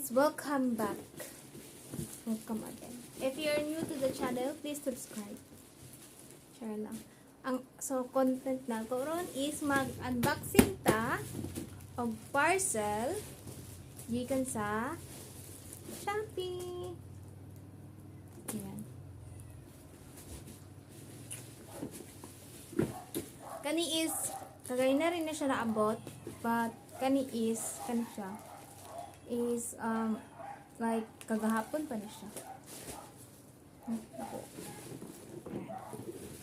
guys, welcome back. Welcome again. If you're new to the channel, please subscribe. Share lang. So content na ko ron is mag-unboxing ta og parcel gikan sa Shopee. Ayan. Kani is kagay na rin na siya naabot, but kani siya is like kagahapon pa na siya.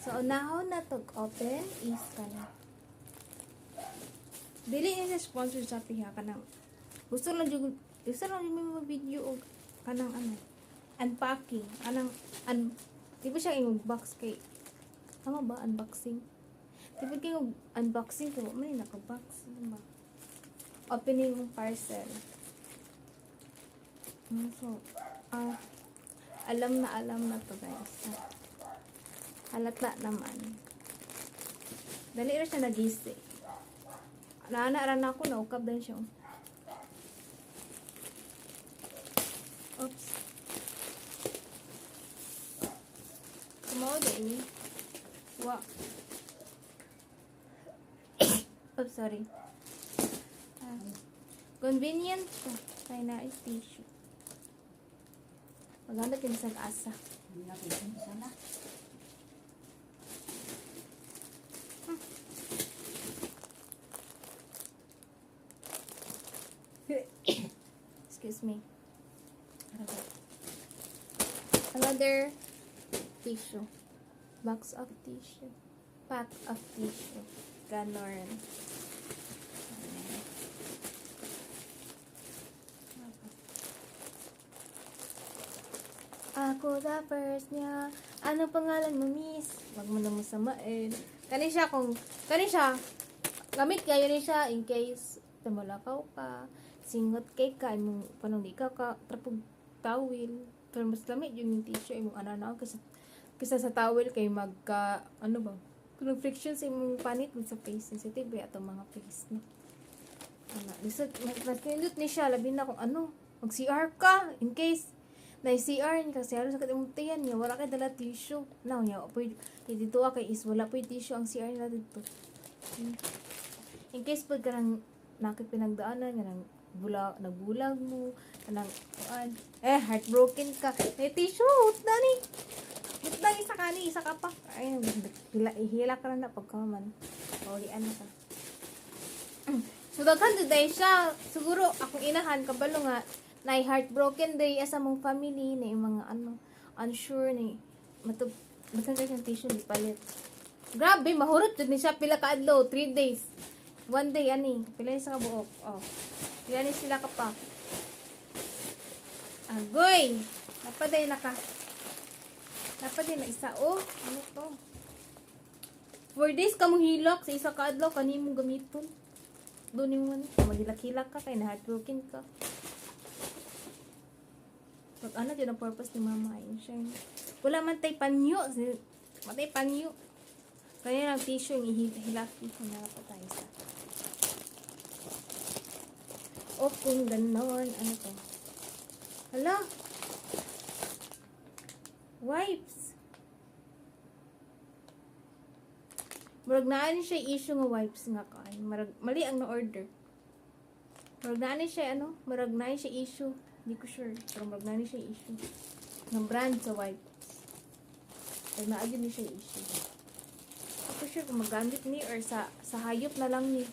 So unahon na tog open is kana. Dili niya sponsor sa piha kanang gusto lang yung mga video og kanang unpacking di ba siya yung box kay tama ba unboxing di ba kayo unboxing ko man naka-box diba? Opening ng parcel. So, alam na to guys. Halata naman. Dali rin siya nagisi. Naanaaran ako, naukab din siya. Oops. Kumawa din. Wow. Oops, sorry. Convenient siya. Kaya na is tissue. Maganda kinisag asa. Excuse me. Another tissue. Box of tissue. Pack of tissue. Ganon. Ako the first niya. Ano pangalan mo, miss? Wag mo na masamain. Kani siya, gamit kayo ni siya in case tumulakaw ka, singot kay ka, imong panong di ka trapog tawil. Pero mas lamig yung tissue, imong ananaw, kasi sa tawil kay magka, kung friction sa imong panit sa face, sensitive ba itong mga face, no? Mas kinindot ni siya, labi na kung mag-CR ka, in case, na-CR kasi halos sa katong tiyan niya wala kay dala tissue now niya pwede dito kay is wala pwede tissue ang CR na dito in case pag kanang nakit pinagdaanan kanang nagbulag mo kanang heartbroken ka tissue dani isa ka pa ay hila ka na pagkaman di ka so daghan day siya siguro akong inahan kabalo nga na heartbroken day asa mong family na yung mga unsure na matagay ng tissue di palit. Grabe, mahurot jud ni siya pila ka adlaw, 3 days. 1 day pila ni sa kabuok. Pila ni sila ka pa. Agoy, napaday na isa ano to? 4 days ka mong hilak sa isa ka adlaw kanimong gamiton. Doon mo maghilak-hilak ka kay na heartbroken ka. Pag yun ang purpose ni mama ayun siya. Wala man tay panyo. Matay panyo. Kaya lang tissue yung ihilaki ko na pa tayo sa. Kung ganon. Ano to? Hala. Wipes. Marag naan siya issue nga wipes nga kain. Mali ang na-order. Marag naan siya marag naan siya issue. Hindi ko sure. Pero magnani siya issue. Ng brand sa wipes. Pag naagin ni siya issue. Ako sure kung magamit ni or sa hayop na lang ni.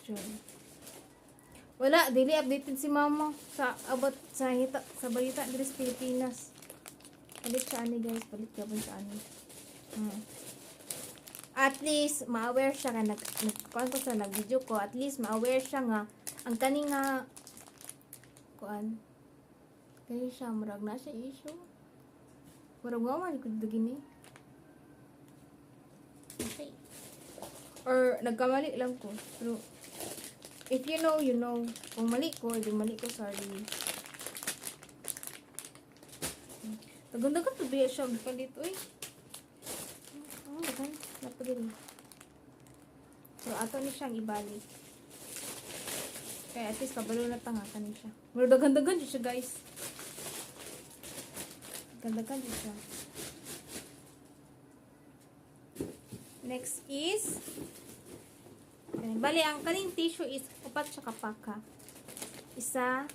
Sure. Wala. Daily updated si mama sa balita dito sa Pilipinas. Palit siya guys. Palit ka po siya At least, ma-aware siya nga nag-kuhan ko sa nag-video ko. At least, ma-aware siya nga ang kani nga kani siya, marag na siya issue. Marag nga man, gini. Okay. Or, nagkamali lang ko. Pero, if you know, you know. Kung mali ko, sorry. Tagang-dagang tabiya siya. Magpalit, napagin. So, ato ni siyang ibalik. Kaya at least kabalo na tanga kanin siya. Pero dagan-dagan siya guys. Dagan-dagan siya. Next is bali ang kaning tissue is upat siya kapaka. Isa,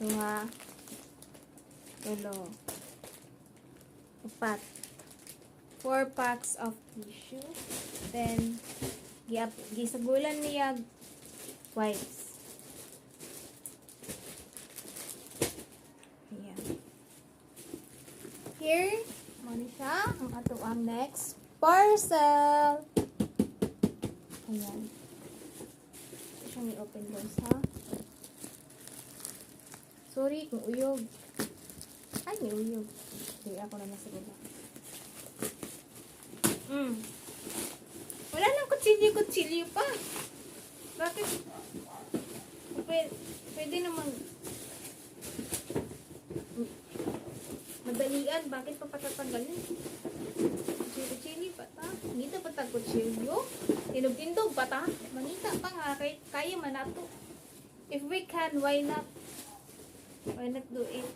dua, tulo, upat. 4 packs of tissue. Then gisagulan niya wipes. Ayan. Here, muna siya ang ato ang next parcel. Ayan. Ito siyang i-open guys ha. Sorry kung uyog. Ay, may uyog. Hindi ako na nasigula. Wala nang kutsilyo pa. Bakit? Pwede naman madalian. Bakit pa patatanggalin? Kutsilyo pa ta. Hindi pa ta kutsilyo. Tinog-tindog pa ta. Manita pa nga. Kaya man nato. If we can, why not? Why not do it?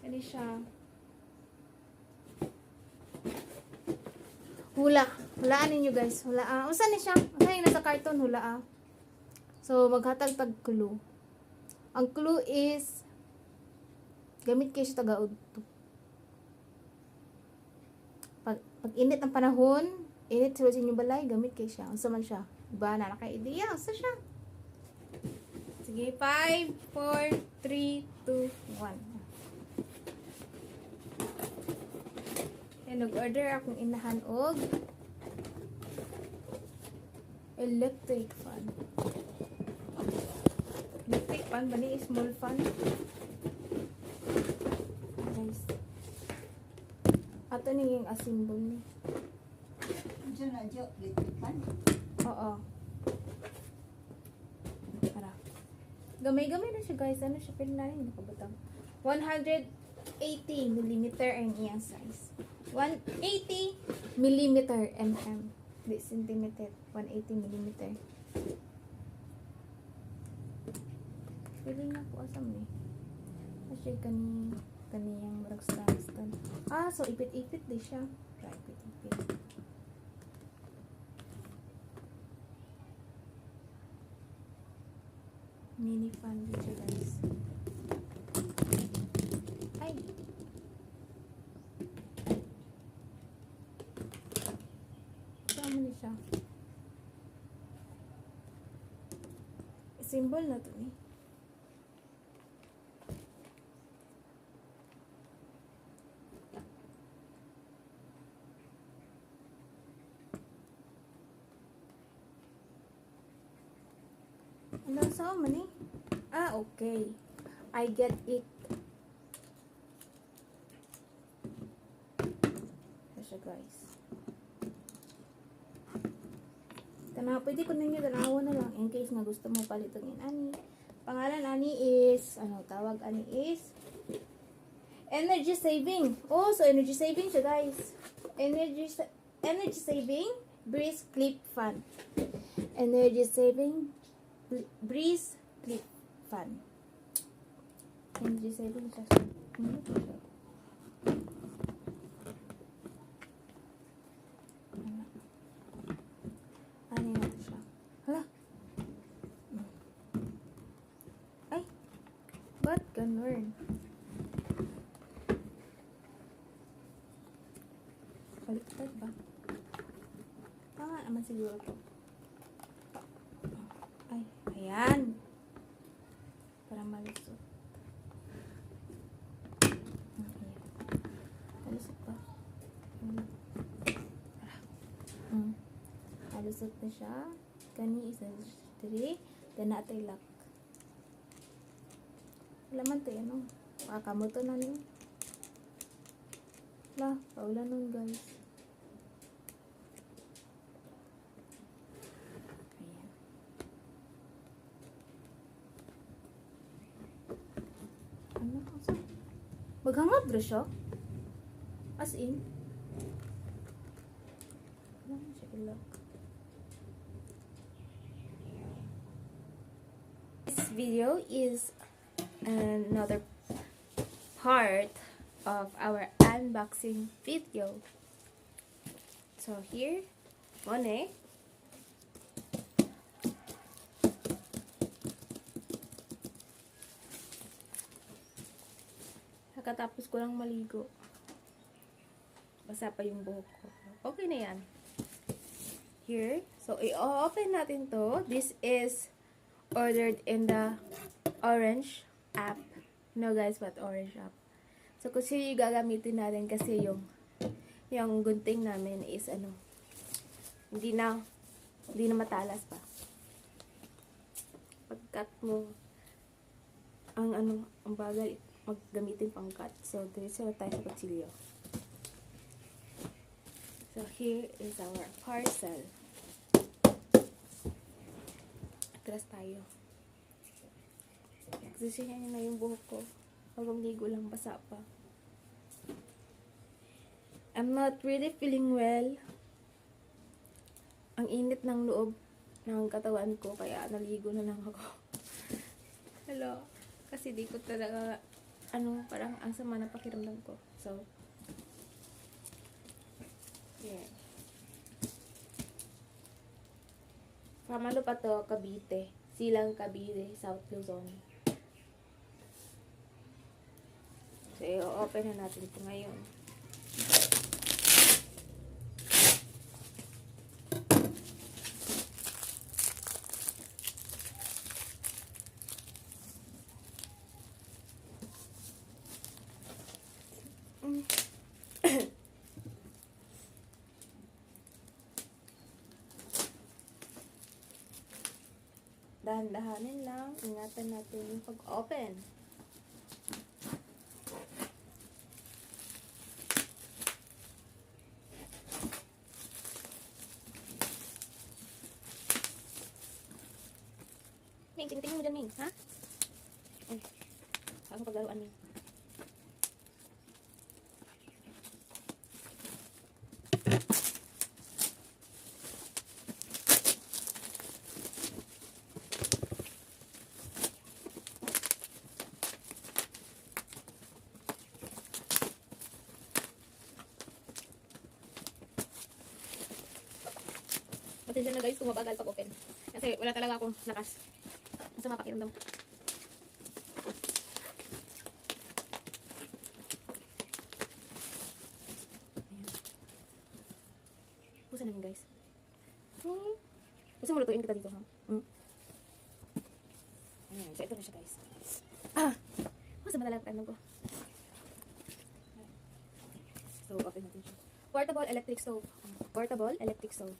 Ano siya? Hulaan ninyo guys. Hulaan. Usan ni siya? Usan yung nasa carton? Hulaan. So, maghatag tag clue. Ang clue is gamit kayo siya tagaod. Pag init ang panahon, init sa inyong balay, gamit kayo siya. Usa man siya? Diba na naka-idea? Usa siya? Sige, 5, 4, 3, 2, 1. Nag-order akong inahan og electric fan. Electric fan ba ni? Small fan. Guys. Ato ni yung asimbol ni. Diyan na diyo, electric fan. Oo. Para. Gamay-gamay na siya guys. Ano siya? Pwede na rin nakabutang. 180 mm ang iyang size. 180 millimeter di centimeter. 180 millimeter. Pwede na po asam ni. Kasi kaniyang stand. So ipit-ipit di siya. Try ipit-ipit. Mini fan dito guys. Ay. Ano siya? Symbol na to eh. Ano sa man eh? Okay. I get it. Ito siya guys. Pwede ko ninyo dalawa na lang in case na gusto mo palitong ani. Pangalan ani is, tawag ani is energy saving. So energy saving siya guys. Energy saving breeze clip fan. Energy saving breeze clip fan. Energy saving siya. Ganun. Baliktad ba? Tama naman siguro to. Ay, ayan. Para malusot. Ayan. Malusot ba? Malusot na siya. Kani isa 3. Then natay lock. Laman to yan, Makakamuto na niyo. Paulan nun, guys. Ayan. Maghangad bro siya? As in? Ano siya ilak? video is another part of our unboxing video. So here, Monet. Nakatapos ko lang maligo. Basa pa yung buhok ko. Okay na yan. Here. So, i-open natin to. This is ordered in the Orange app. You know guys what Orange app? So, kasi yung gagamitin natin kasi yung gunting namin is hindi na matalas pa. Pag-cut mo, ang bagal maggamitin pang cut. So, diretso na tayo sa kutsilyo. So, here is our parcel. Atras tayo. Kasi siya na yung buhok ko. Habang ligo lang, basa pa. I'm not really feeling well. Ang init ng loob ng katawan ko, kaya naligo na lang ako. Hello. Kasi di ko talaga, parang ang sama na pakiramdam ko. So, yeah. From ano pa to? Cavite. Silang Cavite, South Luzon. So, i-open na natin ito ngayon. Dahan-dahanin lang. Ingatan natin yung pag-open. Ming, tingin mo dyan, Ming. Ha? Ay, saan paglaruan, Ming? Pasensya na guys kung mabagal pag-open. Kasi wala talaga akong lakas. Masama pakiramdam. Pusa namin guys. Gusto mo lutuin kita dito ha? Ayan, so ito na siya guys. Pusa madala pakiramdam ko. So, open natin siya. Portable electric stove. Portable electric stove.